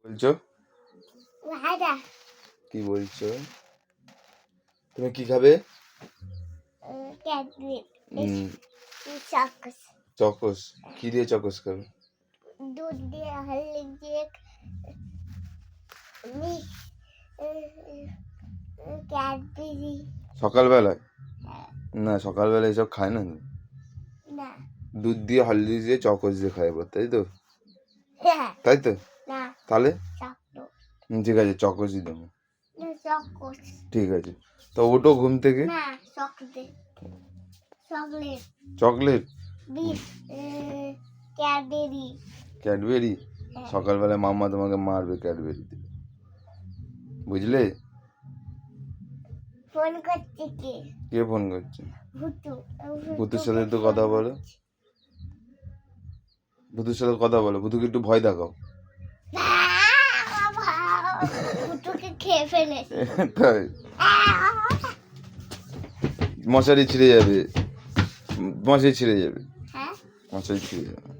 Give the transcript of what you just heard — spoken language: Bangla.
বলছো? কি বলছো? তুমি কি খাবে? চকোস। কি দিয়ে চকোস খাবে? দুধ দিয়ে, হলদি দিয়ে, ক্যাডবেরি। সকালবেলায়? না, সকালবেলা এসব খায় না। না, দুধ দিয়ে হলদি দিয়ে চকোস দিয়ে খায়, তাই তো? হ্যাঁ। তাই তো? না, তাহলে চকলেট। ঠিক আছে, চকোসই দেবো। না, চকোস। ঠিক আছে, তো ওঠো ঘুম থেকে। না, chocolate. Chocolate. Chocolate? Cadbury. Cadbury? সকালবেলা মাম্মা তোমাকে মারবে ক্যাডবেরি দিলে, বুঝলে? ফোন করছে কে? কে ফোন করছে? ভুতু। ভূতুর সাথে তো কথা বলো। ভূতুর সাথে কথা বলো, ভূতুকে একটু ভয় দেখাও। ভুতুকে খেয়ে ফেলেছে। তাই? মশারি ছিঁড়ে যাবে, মশারি ছিঁড়ে যাবে, হ্যাঁ, মশারি ছিঁড়ে যাবে।